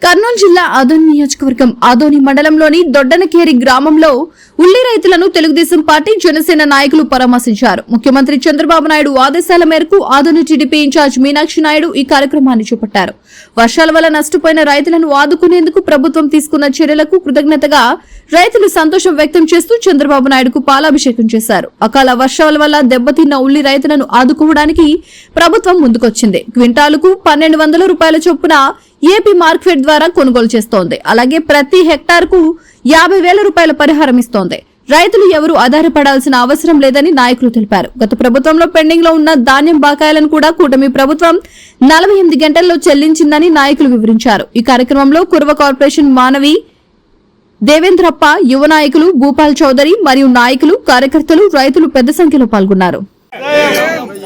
కర్నూలు జిల్లా ఆదోని నియోజకవర్గం ఆదోని మండలంలోని దొడ్డనకేరి గ్రామంలో ఉల్లి రైతులను తెలుగుదేశం పార్టీ జనసేన నాయకులు పరామర్శించారు. ముఖ్యమంత్రి చంద్రబాబు నాయుడు ఆదేశాల మేరకు ఆదోని టీడీపీ ఇన్ఛార్జ్ మీనాక్షి నాయుడు ఈ కార్యక్రమాన్ని చేపట్టారు. వర్షాల వల్ల నష్టపోయిన రైతులను ఆదుకునేందుకు ప్రభుత్వం తీసుకున్న చర్యలకు కృతజ్ఞతగా రైతులు సంతోషం వ్యక్తం చేస్తూ చంద్రబాబు నాయుడుకు పాలాభిషేకం చేశారు. అకాల వర్షాల వల్ల దెబ్బతిన్న ఉల్లి రైతులను ఆదుకోవడానికి ప్రభుత్వం ముందుకొచ్చింది. క్వింటాలుకు 1200 రూపాయల చొప్పున ఏపీ మార్కెట్ ద్వారా కొనుగోలు చేస్తోంది. అలాగే ప్రతి హెక్టార్కు 50,000 రూపాయల పరిహారం ఇస్తోంది. రైతులు ఎవరూ ఆధారపడాల్సిన అవసరం లేదని నాయకులు తెలిపారు. గత ప్రభుత్వంలో పెండింగ్ లో ఉన్న ధాన్యం బకాయిలను కూడా కూటమి ప్రభుత్వం 48 గంటల్లో చెల్లించిందని నాయకులు వివరించారు. ఈ కార్యక్రమంలో కుర్వ కార్పొరేషన్ మానవి దేవేంద్రప్ప, యువ నాయకులు భూపాల్ చౌదరి మరియు నాయకులు, కార్యకర్తలు, రైతులు పెద్ద సంఖ్యలో పాల్గొన్నారు.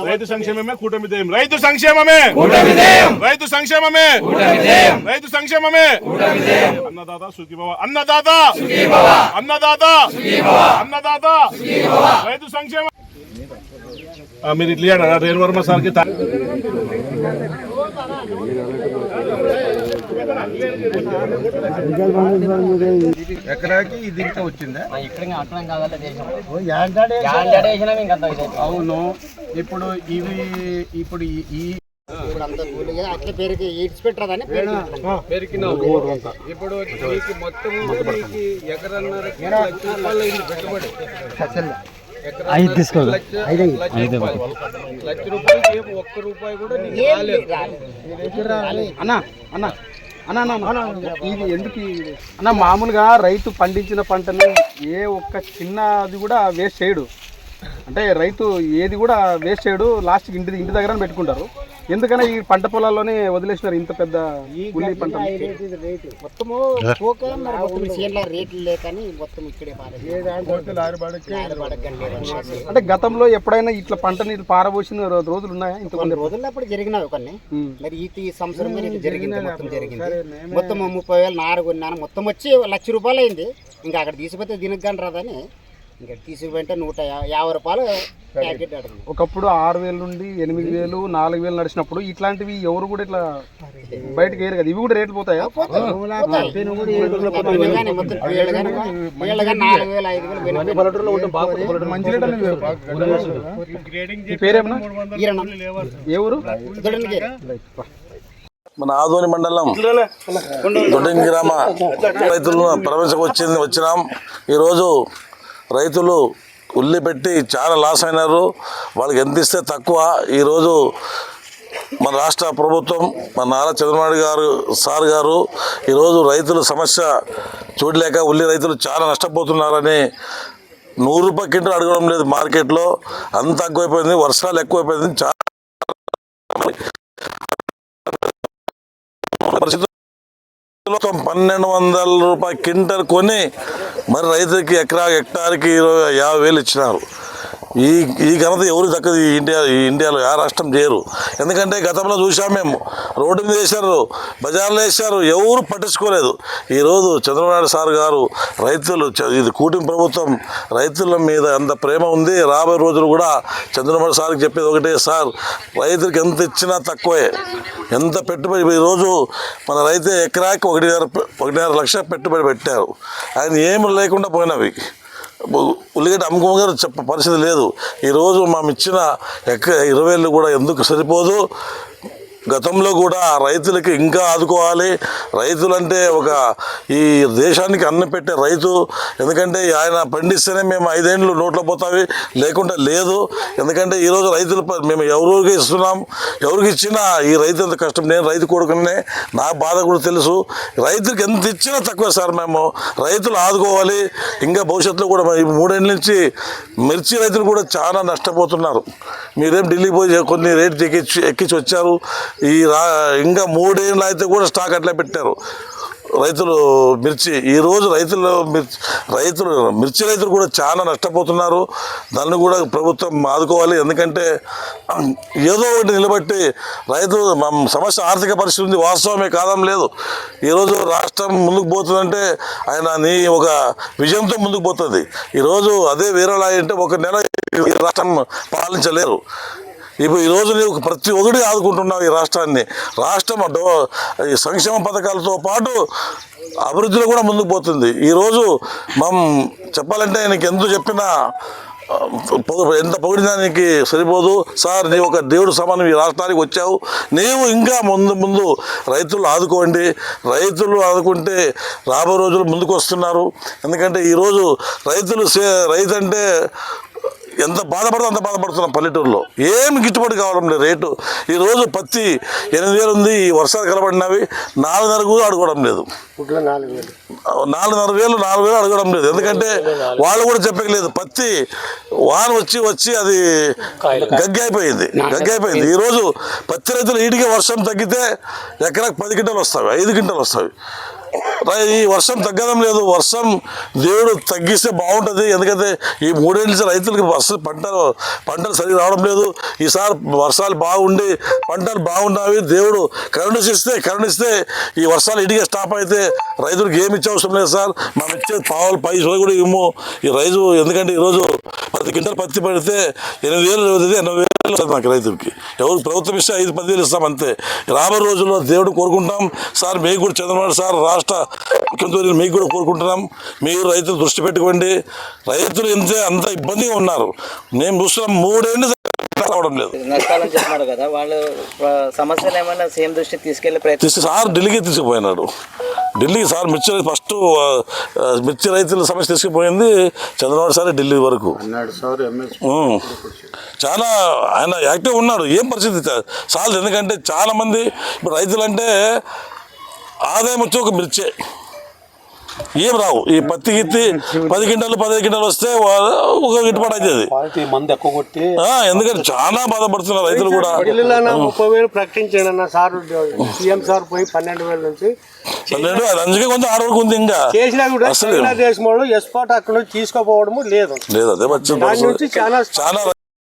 రైతు సంక్షేమమే కూటమి ధ్యేయం. రైతు సంక్షేమమే కూటమి ధ్యేయం. రైతు సంక్షేమమే కూటమి ధ్యేయం. రైతు సంక్షేమమే కూటమి ధ్యేయం. అన్నదాత సుఖీభవ, అన్నదాత సుఖీభవ, అన్నదాత సుఖీభవ, అన్నదాత సుఖీభవ. రైతు సంక్షేమ మీరు ఇట్లా రేణువర్మ సార్కి ఎకరాకి ఇది ఇంకా వచ్చిందా? అవును. ఇప్పుడు ఇవి ఇప్పుడు ఈ అట్లా పేరుకి ఈడ్చిపెట్టరాదని పెరిగినావు. ఇప్పుడు నీకు మొత్తం ఎకరన్నరకి ₹1,00,000 పెట్టుబడి. లక్ష రూపాయలకి ఒక్క రూపాయి కూడా నీకు రాలేదు. అన్నా అన్నా అన్నా ఇది ఎందుకు అన్న? మామూలుగా రైతు పండించిన పంటని ఏ ఒక్క చిన్నది కూడా వేస్ట్ చేయడు. అంటే రైతు ఏది కూడా వేస్ట్ చేయడు. లాస్ట్కి ఇంటి దగ్గర పెట్టుకుంటారు. ఎందుకన్నా ఈ పంట పొలాల్లోనే వదిలేసినారు ఇంత పెద్ద ఉల్లి పంట? మొత్తము రేట్లు లేకని మొత్తం ఇక్కడే అంటే గతంలో ఎప్పుడైనా ఇట్లా పంటని పారబోసిన రోజులు ఉన్నాయా? ఇంత కొన్ని రోజుల్లో అప్పుడు జరిగినవి కొన్ని. మరి ఈ సంవత్సరం జరిగింది, మొత్తం జరిగింది. మొత్తం 30,000 నారు కొన్నాను. మొత్తం వచ్చి ₹1,00,000 అయింది. ఇంకా అక్కడ తీసిపోతే దీనికి కానీ రాదని ఇంకా తీసుకుపోయింటే ₹150 ప్యాకెట్. ఒకప్పుడు 6,000 నుండి 8,000, 4,000 నడిచినప్పుడు ఇట్లాంటివి ఎవరు కూడా ఇట్లా బయటకు వేయరు కదా. ఇవి కూడా రేట్లు పోతాయా? మంచి రేట్. పేరేమన్నా? ఏ ఊరు? మన ఆదోని మండలం దొడ్డంగి గ్రామ రైతులను పరామర్శకు వచ్చినాం. ఈరోజు రైతులు ఉల్లి పెట్టి చాలా లాస్ అయినారు. వాళ్ళకి ఎంత ఇస్తే తక్కువ. ఈరోజు మన రాష్ట్ర ప్రభుత్వం, మన నారా చంద్రబాబు గారు సార్ గారు ఈరోజు రైతుల సమస్య చూడలేక ఉల్లి రైతులు చాలా నష్టపోతున్నారని ₹100 క్వింటాల్ అడగడం లేదు మార్కెట్లో. అంత తక్కువైపోయింది. వర్షాలు ఎక్కువైపోయింది. చాలా పరిస్థితులు ₹1,200 క్వింటల్ కొని మరి రైతులకి హెక్టార్కి 50,000 ఇచ్చినారు. ఈ ఘనత ఎవరు దక్కదు. ఇండియాలో ఏ రాష్ట్రం చేయరు. ఎందుకంటే గతంలో చూసాం మేము, రోడ్డు మీద వేశారు, బజార్లో వేశారు, ఎవరు పట్టించుకోలేదు. ఈరోజు చంద్రబాబు నాయుడు సార్ గారు రైతులు, ఇది కూటమి ప్రభుత్వం, రైతుల మీద ఎంత ప్రేమ ఉంది. రాబోయే రోజులు కూడా చంద్రబాబు సార్కి చెప్పేది ఒకటే, సార్ రైతులకి ఎంత ఇచ్చినా తక్కువే. ఎంత పెట్టుబడి ఈరోజు మన రైతు ఎకరాకి 1.5 లక్ష పెట్టుబడి పెట్టారు. ఆయన ఏమి లేకుండా పోయినవి. ఉల్లిగడ్డ అమ్ముకోగారు చెప్ప పరిస్థితి లేదు. ఈరోజు మేము ఇచ్చిన 20,000 కూడా ఎందుకు సరిపోదు. గతంలో కూడా రైతులకి ఇంకా ఆదుకోవాలి. రైతులంటే ఈ దేశానికి అన్నం పెట్టే రైతు. ఎందుకంటే ఆయన పండిస్తేనే మేము 5 ఏళ్ళు నోట్లో పోతావి, లేకుంటే లేదు. ఎందుకంటే ఈరోజు రైతులు మేము ఎవరికి ఇస్తున్నాం, ఎవరికి ఇచ్చినా ఈ రైతు ఎంత కష్టం. నేను రైతు కొడుకునే, నా బాధ కూడా తెలుసు. రైతులకు ఎంత ఇచ్చినా తక్కువ సార్. మేము రైతులు ఆదుకోవాలి. ఇంకా భవిష్యత్తులో కూడా ఈ 3 ఏళ్ళ నుంచి మిర్చి రైతులు కూడా చాలా నష్టపోతున్నారు. మీరేం ఢిల్లీ పోయి కొన్ని రేట్లు ఎక్కించి వచ్చారు. ఇంకా 3 ఏళ్ళు అయితే కూడా స్టాక్ అట్లా పెట్టారు రైతులు మిర్చి. ఈరోజు మిర్చి రైతులు కూడా చాలా నష్టపోతున్నారు. దాన్ని కూడా ప్రభుత్వం ఆదుకోవాలి. ఎందుకంటే ఏదో ఒకటి నిలబట్టి రైతు సమస్య ఆర్థిక పరిస్థితి ఉంది, వాస్తవమే, కాదం లేదు. ఈరోజు రాష్ట్రం ముందుకు పోతుందంటే ఆయన ఒక విజయంతో ముందుకు పోతుంది. ఈరోజు అదే వేరేలా అంటే 1 నెల రాష్ట్రం పాలించలేరు. ఇప్పుడు ఈరోజు నీవు ప్రతి ఒక్కటి ఆదుకుంటున్నావు ఈ రాష్ట్రాన్ని. రాష్ట్రం ఈ సంక్షేమ పథకాలతో పాటు అభివృద్ధిలో కూడా ముందుకు పోతుంది. ఈరోజు మనం చెప్పాలంటే నీకు ఎంత చెప్పినా ఎంత పొగిడినా నీకు సరిపోదు సార్. నీ ఒక దేవుడు సమానం ఈ రాష్ట్రానికి వచ్చావు. నీవు ఇంకా ముందు రైతులు ఆదుకోండి. రైతులు ఆదుకుంటే రాబోయే రోజులు ముందుకు వస్తున్నారు. ఎందుకంటే ఈరోజు రైతు అంటే ఎంత బాధపడదో అంత బాధపడుతున్నాం. పల్లెటూరులో ఏమి గిట్టుబాటు కావడం లేదు రేటు. ఈరోజు పత్తి 8,000 ఉంది. ఈ వర్షాలు కలబడినవి 4,500 కూడా అడగడం లేదు. 4,500 అడగడం లేదు. ఎందుకంటే వాళ్ళు కూడా చెప్పలేదు. పత్తి వాన వచ్చి అది గగ్గైపోయింది. ఈరోజు పత్తి రైతులు ఈడికి వర్షం తగ్గితే ఎకరాకు 10 క్వింటాలు వస్తాయి, 5 క్వింటాలు వస్తాయి. ఈ వర్షం తగ్గడం లేదు. వర్షం దేవుడు తగ్గిస్తే బాగుంటుంది. ఎందుకంటే ఈ 3 ఏళ్ళ నుంచి రైతులకి పంటలు సరిగ్గా రావడం లేదు. ఈసారి వర్షాలు బాగుండి పంటలు బాగున్నాయి. దేవుడు కరుణిస్తే ఈ వర్షాలు ఇడిగా స్టాప్ అయితే రైతులకు ఏమి ఇచ్చే అవసరం లేదు సార్. మనం ఇచ్చే పావులు 10 కూడా ఇవ్వము ఈ రైతు. ఎందుకంటే ఈరోజు 10 క్వింటాలు పత్తి పడితే 8,000 అవుతుంది, 80,000 నాకు రైతులకి. ఎవరు ప్రభుత్వం ఇస్తే 5-10,000 ఇస్తాం అంతే. రాబోయే రోజుల్లో దేవుడు కోరుకుంటాం సార్. మీకు కూడా చంద్రబాబు సార్ రాష్ట్ర ముఖ్యమంత్రి మీకు కూడా కోరుకుంటున్నాం. మీరు రైతులు దృష్టి పెట్టుకోండి. రైతులు అంత ఇబ్బందిగా ఉన్నారు. నేను చూస్తున్నాం 3 ఏళ్ళు రావడం లేదు. నష్టాలని చెప్తున్నారు కదా, వాళ్ళు సమస్యలు ఏమైనా సీఎం దృష్టికి తీసుకెళ్లే ప్రయత్నం సార్ ఢిల్లీకి తీసుకుపోయినాడు. ఢిల్లీకి సార్ ఫస్ట్ మిర్చి రైతుల సమస్య తీసుకుపోయింది చంద్రబాబు సార్ ఢిల్లీ వరకు. చాలా ఆయన యాక్టివ్ ఉన్నాడు. ఏం పరిస్థితి చాలు. ఎందుకంటే చాలా మంది ఇప్పుడు రైతులు అంటే ఆదాయం వచ్చి ఒక మిర్చే ఏం రావు. ఈ పత్తి గిత్తి 10 క్వింటాలు 15 క్వింటాలు వస్తే ఒక గిట్టుబాటు అవుతుంది. ఎందుకంటే చాలా బాధపడుతున్నారు రైతులు కూడా. 30,000 ప్రకటించాడు అన్న సార్. సీఎం సార్ పోయి 12,000 నుంచి 12 అది అందుకే కొంచెం 6 వరకు ఉంది. ఇంకా చేసినా కూడా దేశంలో ఎస్పాట్ అక్కడ నుంచి తీసుకోపోవడము లేదు. అదే వచ్చింది. దాని నుంచి చాలా